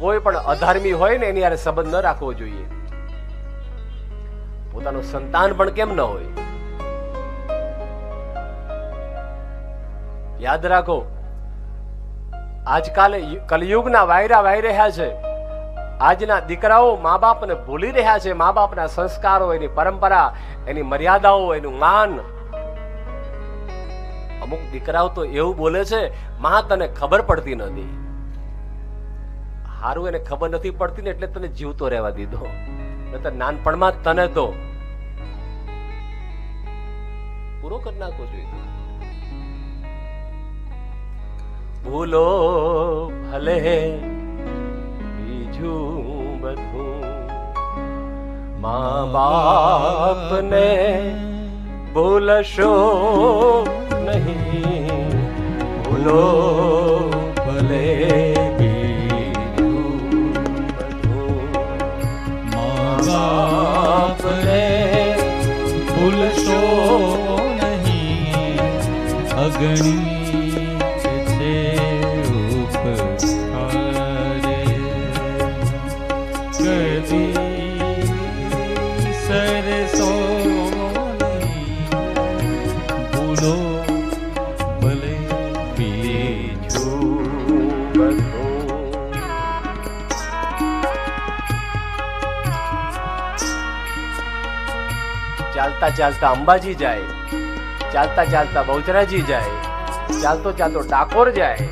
કોઈ પણ અધર્મી હોય ને એની હારે સંબંધ ન રાખવો જોઈએ. પોતાનું સંતાન પણ કેમ ન હોય. યાદ રાખો, આજકાલે કલયુગના વાયરા વાઈ રહ્યા છે. આજના દીકરાઓ મા બાપને ભૂલી રહ્યા છે. મા બાપના સંસ્કારો, એની પરંપરા, એની મર્યાદાઓ, એનું માન. અમુક દીકરાઓ તો એવું બોલે છે, માં તને ખબર પડતી નથી. હારું, એને ખબર નથી પડતી ને એટલે તને જીવતો રહેવા દીધો. નતર નાનપણમાં તને તો પૂરો કરી નાખવો જોઈએ. ભૂલો ભલે બીજું બધું, મા બાપને ભૂલશો નહીં. ભૂલો ભલે ભૂલશો નહીં. અગણિત છે ઉપકારે, કદી સરસો નહીં. ભૂલો ભલે બીજું બધું. ચાલતા ચાલતા અંબાજી જાય, ચાલતા ચાલતા બહુચરાજી જાય, ચાલતો ચાલતો ડાકોર જાય,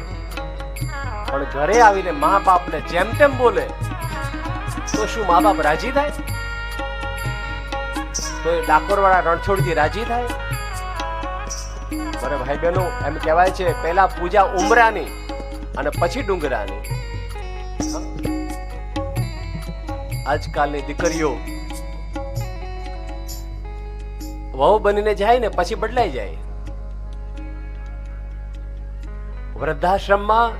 પણ ઘરે આવીને મા બાપને જેમ તેમ બોલે તો શું મા બાપ રાજી થાય? તો એ ડાકોર વાળા રણછોડજી રાજી થાય? મારે ભાઈ બહેનો, એમ કહેવાય છે પહેલા પૂજા ઉમરાની અને પછી ડુંગરાની. આજકાલની દીકરીઓ વહુ બનીને જાય ને પછી બદલાઈ જાય. વૃદ્ધાશ્રમમાં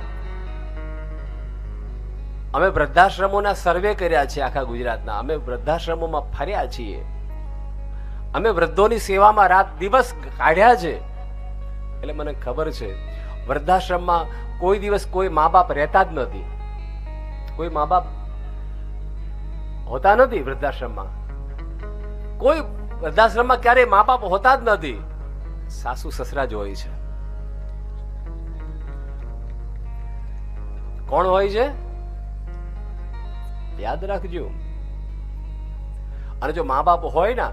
અમે વૃદ્ધાશ્રમોના સર્વે કર્યા છે આખા ગુજરાતના. અમે વૃદ્ધાશ્રમોમાં ફર્યા છીએ. અમે વૃદ્ધોની સેવામાં રાત દિવસ કાઢ્યા છે. એટલે મને ખબર છે વૃદ્ધાશ્રમમાં કોઈ દિવસ કોઈ મા બાપ રહેતા જ નથી. કોઈ મા બાપ હોતા નથી વૃદ્ધાશ્રમમાં. કોઈ વૃદ્ધાશ્રમમાં ક્યારેય મા બાપ હોતા જ નથી. સાસુ સસરા જ હોય છે. કોણ હોય છે? યાદ રાખજો. અને જો મા બાપ હોય ને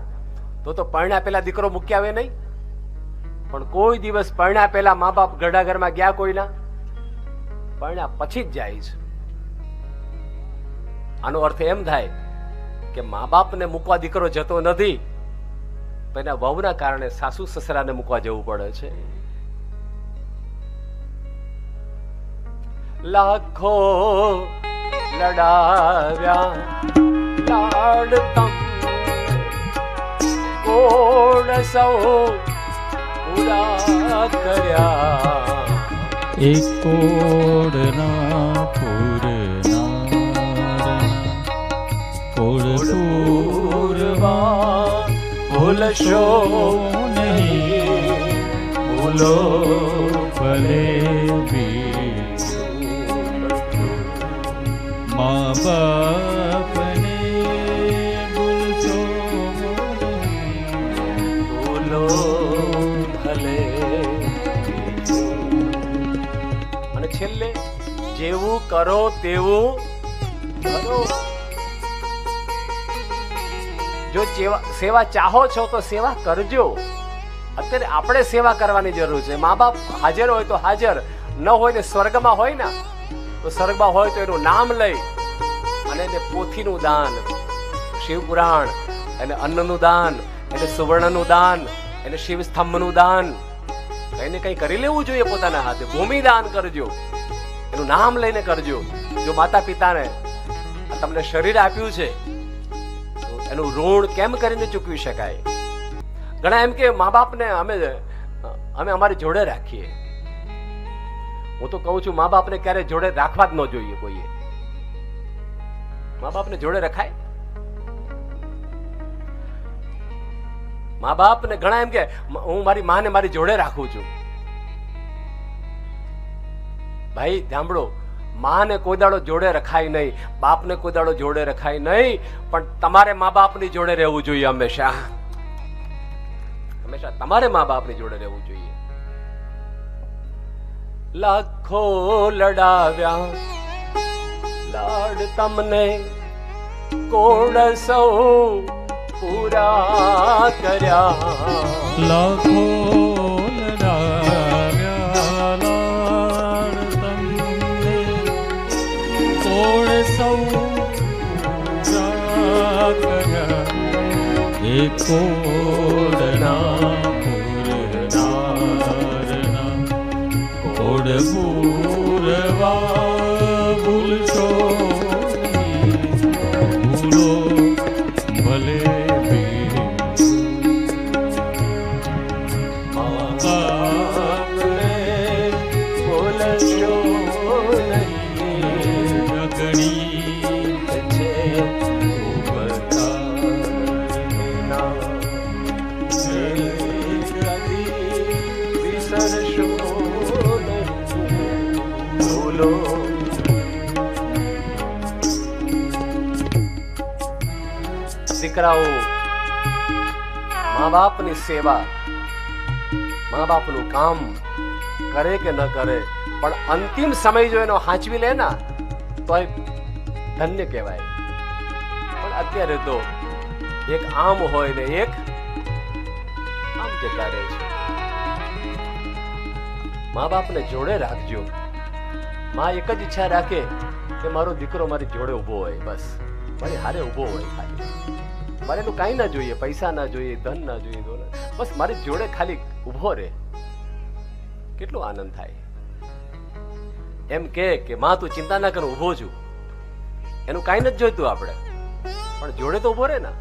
તો પરણ્યા પેલા દીકરો મૂકી આવે નહીં. પણ કોઈ દિવસ પરણ્યા પેલા મા બાપ ગઢા ઘરમાં ગયા કોઈના? પરણ્યા પછી જ જાય છે. આનો અર્થ એમ થાય કે મા બાપને મૂકવા દીકરો જતો નથી, એના વહુના કારણે સાસુ સસરાને મૂકવા જવું પડે છે. લાખો લડાવ્યા લાડ તમ, કોડ સૌ પૂરા કર્યા. એક કોડના પૂરનાર, કોડ પૂરવા ભૂલશો નહીં. ભૂલો ભલે મા બાપને ભૂલશો નહીં. ભૂલો ભલે. અને છેલ્લે જેવું કરો તેવું કરો. જો સેવા ચાહો છો તો સેવા કરજો. અત્યારે આપણે સેવા કરવાની જરૂર છે. મા બાપ હાજર હોય તો હાજર, ન હોય ને સ્વર્ગમાં હોય ને તો સ્વર્ગમાં હોય તો એનું નામ લઈ અને એને પોથીનું દાન, શિવ પુરાણ, એને અન્નનું દાન, એને સુવર્ણનું દાન, એને શિવ સ્તંભનું દાન, એને કઈ કરી લેવું જોઈએ. પોતાના હાથે ભૂમિ દાન કરજો, એનું નામ લઈને કરજો. જો માતા પિતાને તમને શરીર આપ્યું છે એનું ઋણ કેમ કરીને ચૂકવી શકાય? ઘણા એમ કે મા બાપને અમે અમારી જોડે રાખીએ. હું તો કહું છું મા બાપને ક્યારે જોડે રાખવા જ ન જોઈએ. કોઈએ મા બાપને જોડે રખાય? મા બાપને ઘણા એમ કે હું મારી માને મારી જોડે રાખું છું. ભાઈ સાંભળો, માને કોઈ દાડો જોડે રખાય નહીં, બાપને કોઈ દાડો જોડે રખાય નહીં, પણ તમારે મા બાપની જોડે રહેવું જોઈએ. હંમેશા હંમેશા તમારે મા બાપની જોડે રહેવું જોઈએ. લાખો લડાવ્યા લાડ તમને કોણ સૌ પૂરા કર્યા. લાખો લડાવ્યા લાડ તમને કોણ સૌ પૂરા કર્યા. એ કોડના પૂરનારના કોડ પૂરવા ભૂલશો નહીં. ભૂલો ભલે દીકરાઓ, મા બાપની સેવા, મા બાપનું કામ કરે કે ન કરે, પણ અંતિમ સમય જો એનો હાંચવી લે ને તો એ ધન્ય કહેવાય. પણ અત્યારે તો એક આમ હોય ને એક આમ જતા રહે છે. મા બાપને જોડે રાખજો. માં એક જ ઈચ્છા રાખે કે મારો દીકરો મારી જોડે ઉભો હોય, બસ મારી હારે ઉભો હોય. ખાલી મારે એનું કાંઈ ના જોઈએ, પૈસા ના જોઈએ, ધન ના જોઈએ, બસ મારી જોડે ખાલી ઉભો રહે. કેટલો આનંદ થાય. એમ કે માં તું ચિંતા ના કર, ઉભો છું. એનું કાંઈ નથી જોઈતું આપણે, પણ જોડે તો ઉભો રહે ને.